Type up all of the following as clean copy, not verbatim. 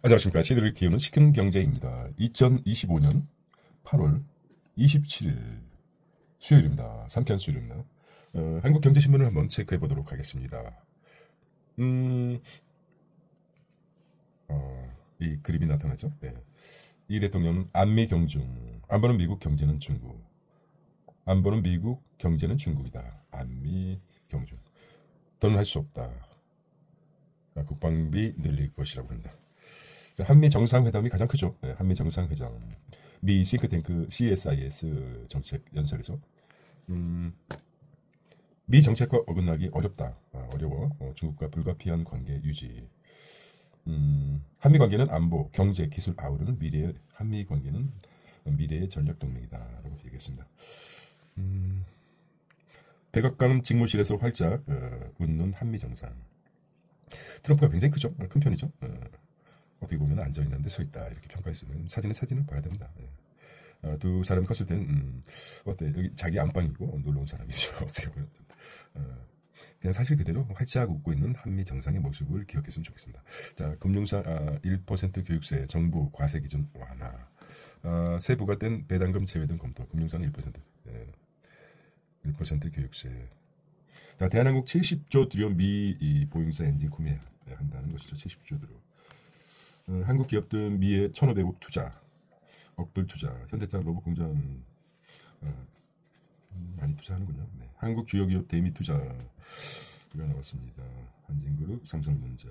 안녕하십니까. 시대를 키우는 시큰 경제입니다. 2025년 8월 27일 수요일입니다. 상쾌한 수요일입니다. 한국경제신문을 한번 체크해 보도록 하겠습니다. 이 그림이 나타나죠. 네. 이 대통령은 안미 경중, 안보는 미국, 경제는 중국. 안보는 미국, 경제는 중국이다. 안미 경중. 더는 할 수 없다. 국방비 늘릴 것이라고 합니다. 한미 정상회담이 가장 크죠. 네, 한미 정상회담. 미 싱크탱크 CSIS 정책 연설에서 미 정책과 어긋나기 어렵다. 어려워. 중국과 불가피한 관계 유지. 한미 관계는 안보, 경제, 기술 아우르는 미래의 한미 관계는 미래의 전략 동맹이다라고 얘기했습니다. 백악관 직무실에서 활짝 웃는 한미 정상. 트럼프가 굉장히 크죠. 큰 편이죠. 어떻게 보면 앉아있는데 서있다 이렇게 평가했으면 사진을 봐야 됩니다. 두 사람이 컸을 때는 어때? 여기 자기 안방이고 놀러온 사람이죠. 어떻게 보면 그냥 사실 그대로 활짝 웃고 있는 한미 정상의 모습을 기억했으면 좋겠습니다. 자, 금융사 1% 교육세 정부 과세 기준 완화, 세부가 뗀 배당금 제외 등 검토. 금융사는 1%, 1% 교육세. 자, 대한항공 70조 들여 미 보잉사 엔진 구매한다는 것이죠. 70조 들여. 한국 기업들 미에 1,500억 투자, 억불 투자, 현대차 로봇 공장 많이 투자하는군요. 네. 한국 주요 기업 대미 투자가 나왔습니다. 한진그룹, 삼성전자,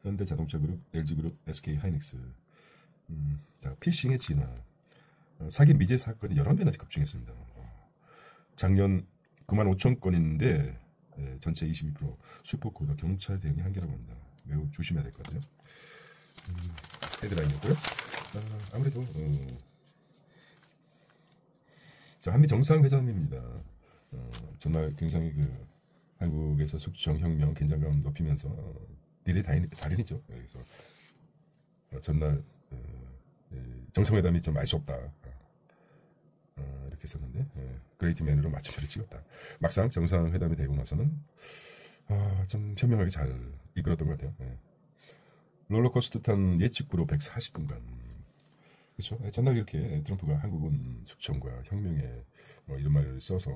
현대자동차그룹, LG그룹, SK하이닉스. 자, 피싱의 진화, 사기 미제 사건이 11배나 급증했습니다. 작년 95,000건인데 전체 22%, 슈퍼코더 경찰 대응이 한계라고 합니다. 매우 조심해야 될 것 같아요. 헤드라인이었고요. 아무래도 자, 한미 정상회담입니다. 전날 굉장히 한국에서 숙청혁명 긴장감 높이면서 딜의 달인이죠. 그래서 전날 정상회담이 좀 알 수 없다 이렇게 했었는데 그레이트맨으로 마침표를 찍었다. 막상 정상회담이 되고 나서는 좀 현명하게 잘 이끌었던 것 같아요. 롤러코스터 탄 예측부로 140분간. 그렇죠. 전날 이렇게 트럼프가 한국은 숙청과 혁명에 이런 말을 써서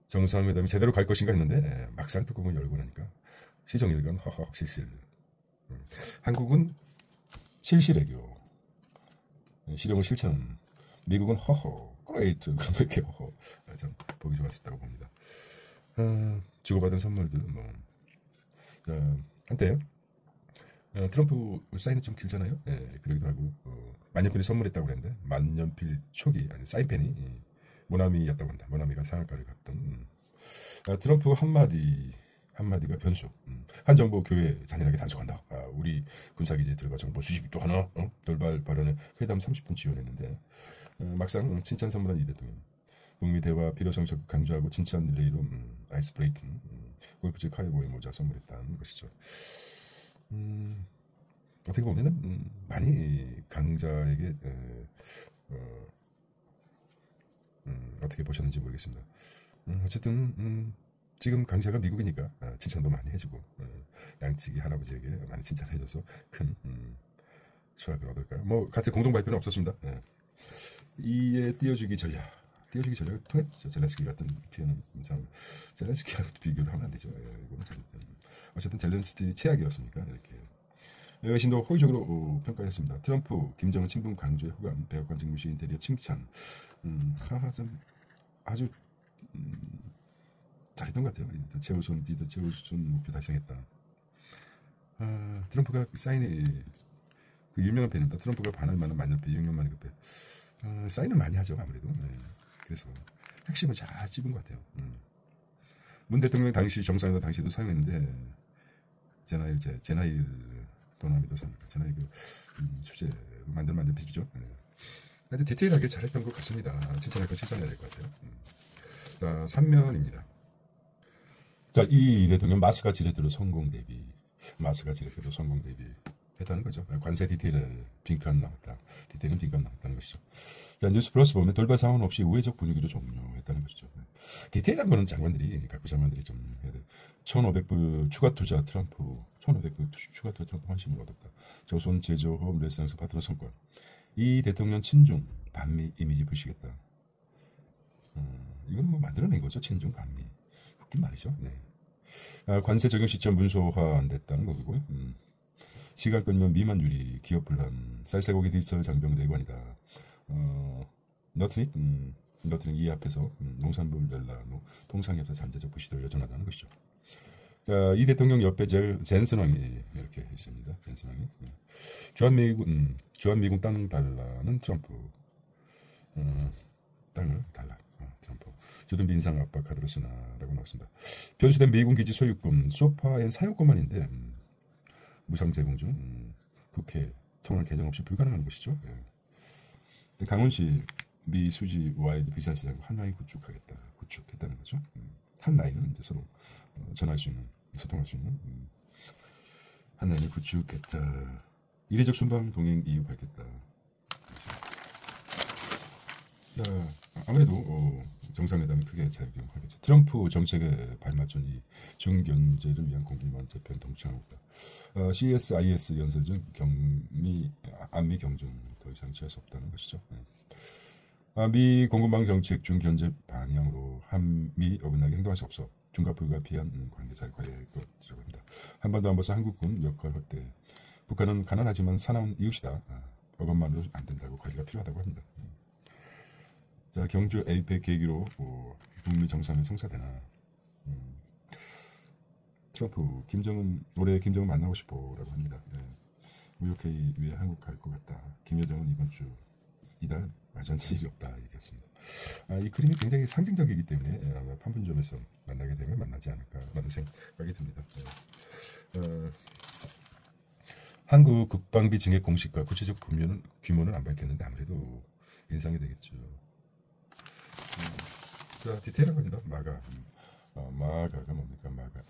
정상회담이 제대로 갈 것인가 했는데 막상 뚜껑을 열고 나니까 시정일관 허허 실실. 한국은 실실애교, 실용을 실천. 미국은 허허 그레이트 그렇게 허허. 참 보기 좋았었다고 봅니다. 주고받은 선물들 한때 트럼프 사인이 좀 길잖아요. 그러기도 하고 만년필을 선물했다고 그랬는데 만년필 초기 아니 사인펜이 모나미였다고 합니다. 모나미가 상한가를 갔던 트럼프 한마디가 변수. 한 정부 교회 잔인하게 단속한다. 우리 군사기지에 들어가 정보 수집도 하나. 돌발 발언에 회담 30분 지원했는데 막상 칭찬 선물한 이 대통령. 북미 대화 필요성 적극 강조하고 칭찬 릴레이로 아이스 브레이킹 골프채 카이보이 모자 선물했다는 것이죠. 어떻게 보면은 많이 강자에게 어떻게 보셨는지 모르겠습니다. 어쨌든 지금 강자가 미국이니까 칭찬도 많이 해주고 양치기 할아버지에게 많이 칭찬해줘서 큰 수확을 얻을까요? 뭐 같은 공동 발표는 없었습니다. 이에 띄워주기 전략을 통했죠. 젤렌스키 같은 피해는 젤렌스키하고 비교를 하면 안 되죠. 이거는 어쨌든 젤렌스키 최악이었으니까 이렇게 외신도 호의적으로 평가했습니다. 트럼프, 김정은 친분 강조의 호감, 백악관 직무실 인테리어 칭찬. 좀 아주 잘했던 것 같아요. 최우선 목표 달성했다. 트럼프가 사인이 유명한 펜입니다. 트럼프가 반할 만한 만년필 6년 만에 급해. 사인을 많이 하죠 아무래도. 그래서 핵심을 잘 찝은 것 같아요. 문 대통령 당시 정상회담 당시도 사용했는데 제나일 도나미도 제나일 수제 만든 만년필이죠. 아주 디테일하게 잘했던 것 같습니다. 칭찬할 건 칭찬해야 될 것 같아요. 자, 3면입니다. 자, 이 대통령 마스가 지렛대로 성공 대비 했다는 거죠. 관세 디테일은 빈칸 나왔다는 것이죠. 자, 뉴스플러스 보면 돌발 상황 없이 우회적 분위기로 종료했다는 것이죠. 디테일한 거는 장관들이 좀 해야 돼. $1,500 추가 투자 트럼프. $1,500 추가 투자 트럼프 환심을 얻었다. 조선 제조업 레스토랑 파트너 성과. 이 대통령 친중 반미 이미지 부시겠다. 이건 뭐 만들어낸 거죠. 친중 반미. 웃긴 말이죠. 네. 관세 적용 시점 문서화 안 됐다는 거고요. 시간 끌면 미만율이 기업 분란. 쌀쌀고기 디지털 장병 내관이다. 너트닉 이 앞에서 농산물 연락, 통상협사 잔재적 부시도 여전하다는 것이죠. 자, 이 대통령 옆에 젠슨왕이 이렇게 있습니다. 젠슨왕이 주한미군 땅 달라는 트럼프. 땅을 달라. 트럼프. 주둔비 인상 압박 카드로 쓰나라고 나왔습니다. 변수된 미군 기지 소유권 소파엔 사용권만인데 무상 제공 중 국회 통합 개정 없이 불가능한 것이죠. 예. 강훈씨 미 수지 와이드 비상시장 한라인 구축했다는 거죠. 한라인은 이제 서로 전할 수 있는, 소통할 수 있는 한라인을 구축했다. 이례적 순방 동행 이유 밝혔다. 자, 아무래도 정상회담이 크게 작용하겠죠. 트럼프 정책에 발맞춘 이 중견제를 위한 공기만 재편 동참하고 있다. CSIS 연설 중 안미 경중 더 이상 취할 수 없다는 것이죠. 미 공급망 정책 중견제 방향으로 한미 어긋나게 행동할 수 없어 중과 불가피한 관계사를 관리할 것이라고 합니다. 한반도 안보사 한국군 역할 확대. 북한은 가난하지만 사나운 이웃이다. 어것만으로 안 된다고 관리가 필요하다고 합니다. 자, 경주 에이펙 계기로 북미 정상회 성사되나. 트럼프 올해 김정은 만나고 싶어라고 합니다. 무역회의 위해 한국 갈 것 같다. 김여정은 이번 주 이달 마주한 일이 없다 얘기했습니다. 이 그림이 굉장히 상징적이기 때문에 아마 판문점에서 만나게 되면 만나지 않을까라는 생각이 듭니다. 한국 국방비 증액 공식과 구체적 규모는 안 밝혔는데 아무래도 인상이 되겠죠. 자, 디테일한 겁니다. 마가가 뭡니까? 마가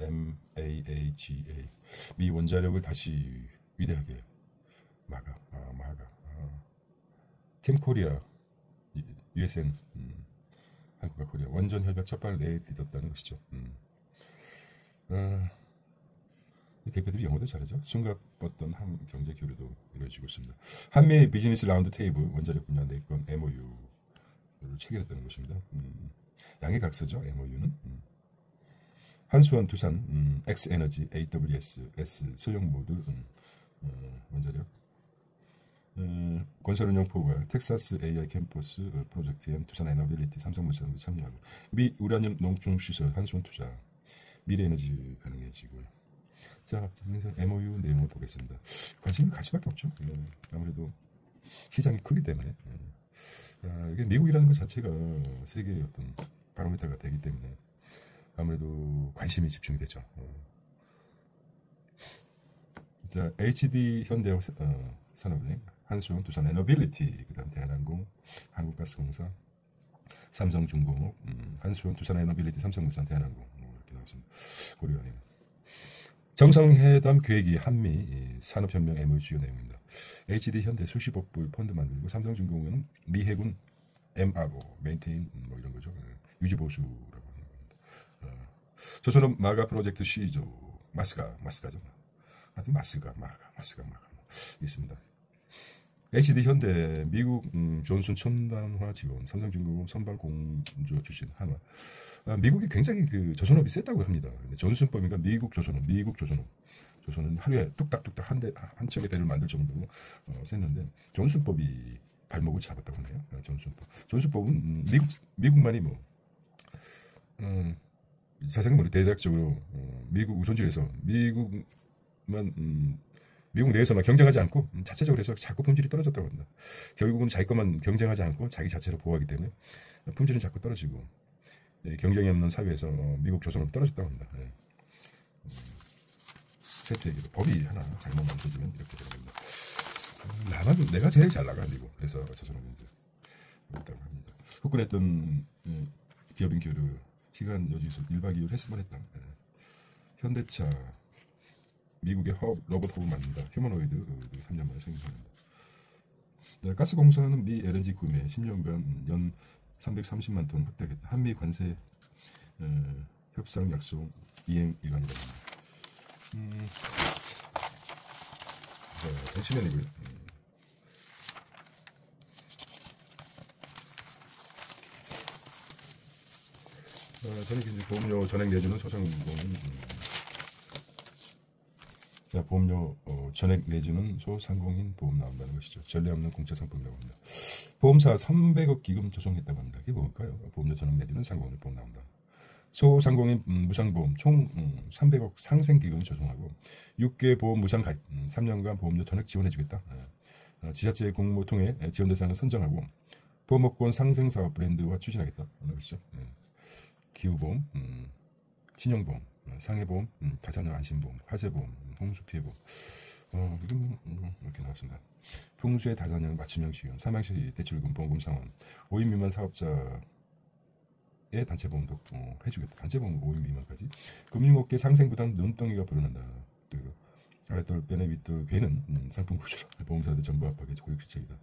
MAAGA. 미 원자력을 다시 위대하게. 마가. 팀 코리아 USN 한국과 코리아 원전 협약 첫 발을 내딛었다는 것이죠. 대표들이 영어도 잘하죠. 숨가뻤던 경제 교류도 이루어지고 있습니다. 한미 비즈니스 라운드 테이블 원자력 분야 내건 MOU를 체결했다는 것입니다. 양해 각서죠. MOU는 한수원 두산 X에너지 AWS S 소형 모듈 원자력 건설운영 포가 텍사스 AI 캠퍼스 프로젝트엔 두산 에너빌리티 삼성물산도 참여하고 미 우라늄 농축 시설 한수원 투자 미래에너지 가능해지고요. 자, MOU 내용을 보겠습니다. 관심이 갈 수밖에 없죠. 아무래도 시장이 크기 때문에 이게 미국이라는 것 자체가 세계의 어떤 바로미터가 되기 때문에 아무래도 관심이 집중이 되죠. 자, HD 현대형 산업은행, 한수원, 두산 에너빌리티, 그다음 대한항공, 한국가스공사, 삼성중공업, 한수원, 두산 에너빌리티, 삼성물산, 대한항공 이렇게 나왔습니다. 고려해. 정상회담 계획이 한미 산업혁명 MOU 주요 내용입니다. HD 현대 수십억 불 펀드 만들고 삼성중공업은 미 해군 MRO, 메인테인 뭐 이런 거죠. 유지보수라고 하는 겁니다. 조선업 마가 프로젝트 C조 마스가죠. 하여튼 마스가 있습니다. HD 현대 미국 존슨 첨단화 지원 삼성중공업 선박 공조 출신 한화. 미국이 굉장히 그 조선업이 셌다고 합니다. 근데 존슨법인가 미국 조선은 하루에 뚝딱뚝딱 한 척의 대를 만들 정도로 셌는데 존슨법이 발목을 잡았다고 하네요. 존슨법은 미국만이 뭐 자세히 대략적으로 미국 우선주에서 미국 내에서만 경쟁하지 않고 자체적으로 해서 자꾸 품질이 떨어졌다고 합니다. 결국은 자기 것만 경쟁하지 않고 자기 자체로 보호하기 때문에 품질은 자꾸 떨어지고 경쟁이 없는 사회에서 미국 조선업이 떨어졌다고 합니다. 최대 얘기로 법이 하나 잘못 만들어지면 이렇게 되는 겁니다. 나만 내가 제일 잘 나가 미국. 그래서 조선업이 이제 있다고 합니다. 후끈했던 기업인 교류 시간 여기서 1박 2일 했을 뻔했다. 현대차 미국의 로봇 허브 만든다. 휴머노이드 3년 만에 생산한다. 가스공사는 미 LNG 구매 10년간 연 330만 톤 확대하겠다. 한미 관세 협상 약속 이행 위반이라고 합니다. 정치면이고요. 저는 이제 보험료 전액 내주는 소상공인 보험료 전액 내주는 소상공인 보험 나온다는 것이죠. 전례 없는 공짜 상품이라고 합니다. 보험사 300억 기금 조성했다고 합니다. 이게 뭘까요? 보험료 전액 내주는 상공인 보험 나온다. 소상공인 무상보험 총 300억 상생기금을 조성하고 6개 보험 무상 가입 3년간 보험료 전액 지원해주겠다. 지자체 공모 통해 지원 대상을 선정하고 보험업권 상생사업 브랜드화 추진하겠다. 그렇죠. 기후보험, 신용보험, 상해보험, 다자녀 안심보험, 화재보험, 홍수피해보험. 이렇게 나왔습니다. 풍수의 다자녀 맞춤형 지원, 사망시 대출금 보험금 상환, 5인 미만 사업자의 단체보험도 해주겠다. 단체보험 5인 미만까지. 금융업계 상생부담 눈덩이가 불어난다. 그리고 아랫돌 빼내 윗돌 괴는 상품 구조라 보험사들 정부 압박의 고육지책이다.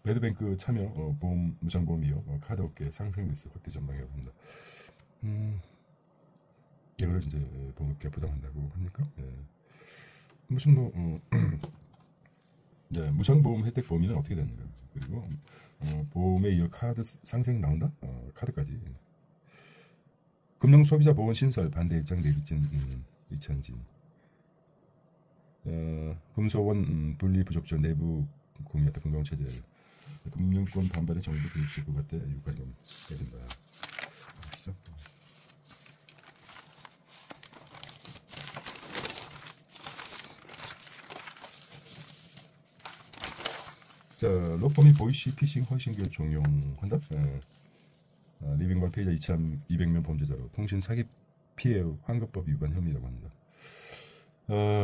배드뱅크 참여 보험 무상보험 이어 카드업계 상생 리스트 확대 전망이라고 합니다. 이거를 이제 보험업계 부담한다고 합니까? 무슨 네, 무상보험 혜택 범위는 어떻게 되는가? 그리고 보험에 이어 카드 상생 나온다? 카드까지. 금융소비자 보험 신설 반대 입장 내비친 이찬진. 금소원 분리 부족적 내부 공유했다. 금융체제 금융권 반발의 정부 교육실 부가대 유가금 해준다. 아시죠? 자, 로펌이 보이시 피싱 허위신고 종용한다. 리빙발 피해자 2,200명 범죄자로 통신 사기 피해 환급법 위반 혐의라고 합니다.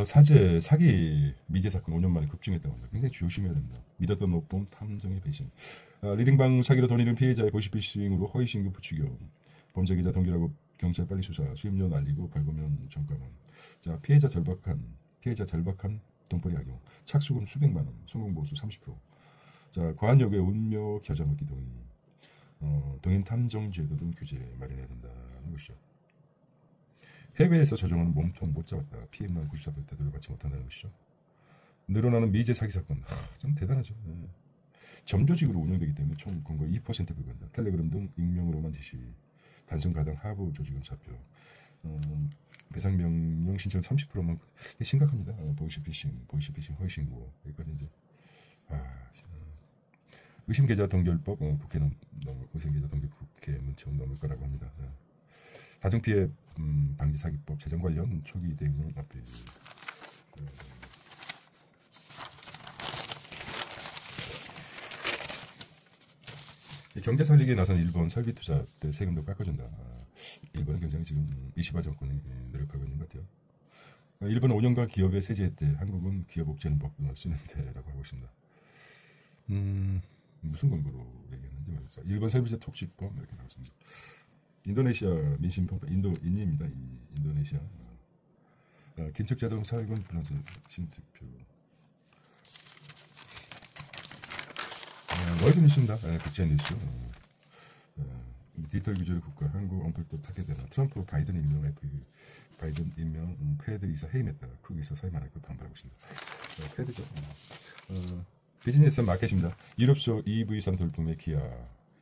사제 사기 미제 사건 5년 만에 급증했다고 합니다. 굉장히 조심해야 됩니다. 믿었던 로펌 탐정의 배신. 리딩방 사기로 돈 잃은 피해자의 보이시피싱으로 허위신고 부추겨 범죄 기자 동기라고 경찰 빨리 수사 수임료 날리고 벌금면 전가만. 자, 피해자 절박한 돈벌이 악용 착수금 수백만 원 성공보수 30%. 자, 과한 요구에 운묘 겨자먹기 동의. 동인 탐정 제도 등 규제 마련해야 된다는 것이죠. 해외에서 조종하는 몸통 못 잡았다. PM만 94% 되돌려 받지 못한다는 것이죠. 늘어나는 미제 사기 사건. 참 대단하죠. 점조직으로 운영되기 때문에 총 건거 2% 불과한다. 텔레그램 등 익명으로만 지시. 단순 가당 하부 조직은 잡혀. 배상 명령 신청 30%만 심각합니다. 보이시피싱 허위신고 여기까지 이제 의심계좌 동결법 국회 의심계좌 동결 국회 문턱 넘을 거라고 합니다. 다중피해 방지 사기법 재정 관련 초기 대응 앞에 경제 살리기에 나선 일본 설비 투자 때 세금도 깎아준다. 일본은 굉장히 지금 이시바 정권이 노력하고 있는 것 같아요. 일본은 5년간 기업에 세제했대. 한국은 기업 옥죄는법 쓰는데라고 하고 있습니다. 무슨 근거로 얘기했는지 모르겠어요. 일본 설비자 톡식법 이렇게 나왔습니다. 인도네시아 민심평가 인입니다. 인도네시아 긴축자동 사회군 프랑스 신투표. 월드뉴스입니다. 국제뉴스. 디지털 규제를 국가 한국 언팔도 타겟되나 트럼프 바이든 임명 바이든 임명 패드 이사 해임했다. 거기서 사임하는 걸 반발하고 있습니다. 패드죠. 비즈니스 마켓입니다. 유럽쇼 EV3 돌풍의 기아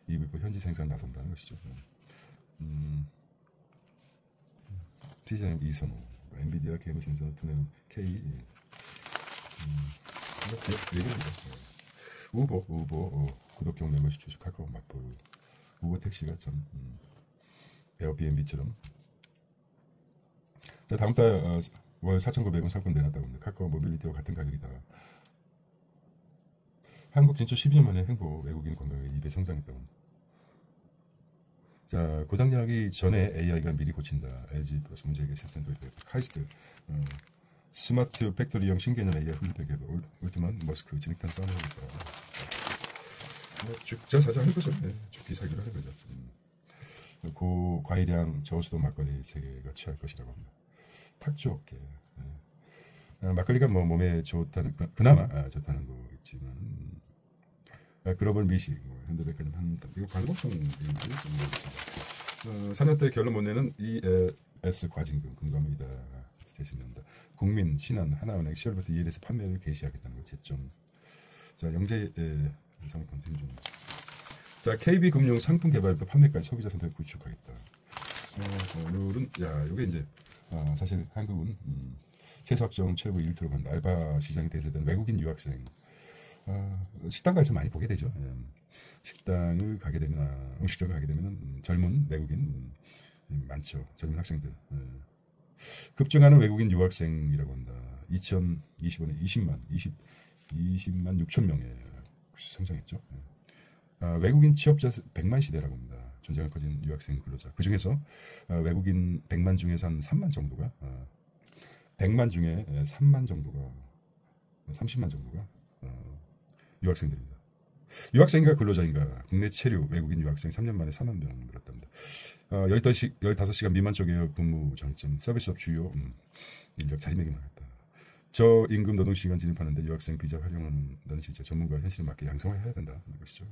EV4 현지 생산 나선다는 것이죠. 디자인 이선호 엔비디아 게임 생산 투는 K 얘기합니다. 우버 구독형 멤버십 주식 카카오 마포 우버 택시가 참 에어비앤비처럼. 자, 다음 달 월 4,900원 상품 내놨다고 합니다. 카카오 모빌리티와 같은 가격이다. 한국 진출 12년 만에 행보 외국인 관광객 2배 성장했다고 합니다. 자, 고장나기 전에 AI가 미리 고친다. LG 플러스 문제 해결 시스템 도입. 카이스트 스마트 팩토리형 신개념 AI 훌륭하게 개발. 울티만 머스크 진흙탕 싸움하겠다. 죽자 사자 하는 거죠. 죽기 사기로 하는 거죠. 고과일량 저수도 막걸리 세계가 취할 것이라고 합니다. 탁주 업계. 막걸리가 뭐 몸에 좋다는 그나마 좋다는 거 있지만 글로벌 미식 현대백화점 한 이거 광고성 산업대 결론 못 내는 이 ELS 과징금 금감이다 제시된다. 국민, 신한, 하나은행 10월부터 ELS 판매를 개시하겠다는 거 제점. 자 영재 상품 중. 자 KB금융 상품 개발부터 판매까지 소비자 선택을 구축하겠다. 오늘은 이게 이제 사실 한국은 세수학종 최고 1위로 간 알바 시장이 대세된 외국인 유학생. 식당가에서 많이 보게 되죠. 식당을 가게 되면 음식점을 가게 되면 젊은 외국인 많죠. 젊은 학생들. 급증하는 외국인 유학생이라고 합니다. 2025년 20만 6천 명에 성장했죠. 외국인 취업자 100만 시대라고 합니다. 존재가 커진 유학생 근로자. 그 중에서 외국인 100만 중에서 한 3만 정도가 100만 중에 3만 정도가 30만 정도가 유학생들입니다. 유학생인가 근로자인가 국내 체류 외국인 유학생 3년 만에 4만 명 늘었답니다. 15시간 미만 쪽에 근무 장점 서비스업 주요 인력 자리매김을 하겠다. 저임금 노동시간 진입하는데 유학생 비자 활용하는 실제 전문가 현실에 맞게 양성화해야 된다는 것이죠.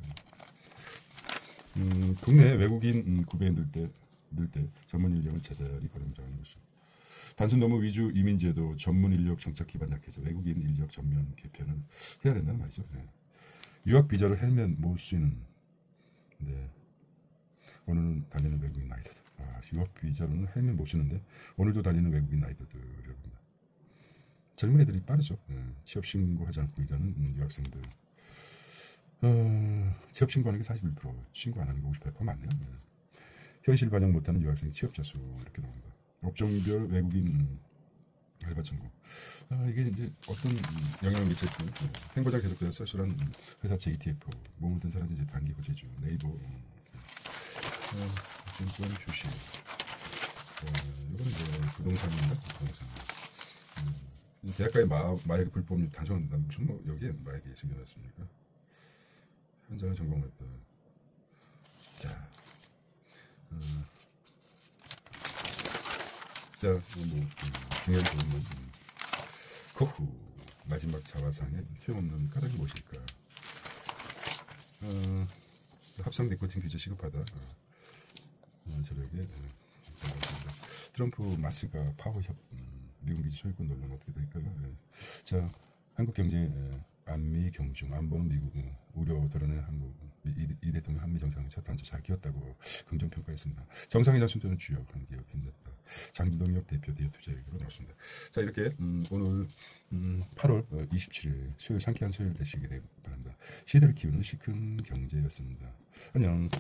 국내 외국인 구배에 늘 때 전문 인력을 제자리 걸음자하는 것이죠. 단순 노무 위주 이민제도 전문 인력 정착 기반 약해서 외국인 인력 전면 개편을 해야 된다는 말이죠. 네. 유학 비자로 헬멧 모을 수 있는 오늘은 달리는 외국인 나이들. 유학 비자로는 헬멧 못 쓰는데 오늘도 달리는 외국인 나이들이라고 합니다. 젊은 애들이 빠르죠. 취업 신고하지 않고 일하는 유학생들. 취업 신고하는 게 41%, 신고 안 하는 게 58% 맞네요. 현실 반영 못하는 유학생 취업자 수 이렇게 나옵니다. 업종별 외국인 알바 천국. 이게 이제 어떤 영향을 미칠지. 행보장 계속돼서 쏠쏠한 회사 JTF, 몸을 든 사람 이제 단기 고제주, 네이버, 증권 주식. 이거는 이제 부동산입니다. 부동산. 대학가의 마약 불법 단순 무슨 여기에 마약이 생겨났습니까? 현장을 점검했다. 자, 중요한 부분은 코후 마지막 자화상에 소용없는 까닭이 무엇일까? 합성 니코틴 규제 시급하다. 저력에 트럼프 마스가 파워협 미국 미주 소유권 논란 어떻게 될까요? 자, 한국 경제 안미 경중 안보는 미국 우려 드러낸 한국 이 대통령 한미 정상회 첫 단추 잘 끼웠다고 긍정 평가했습니다. 정상회담 순서는 주요 관계역 힘냈다. 장기동력 대표 대여 투자 얘기로 나왔습니다. 자 이렇게 오늘 8월 27일 수요일 상쾌한 수요일 되시기 바랍니다. 시대를 키우는 시큰 경제였습니다. 안녕.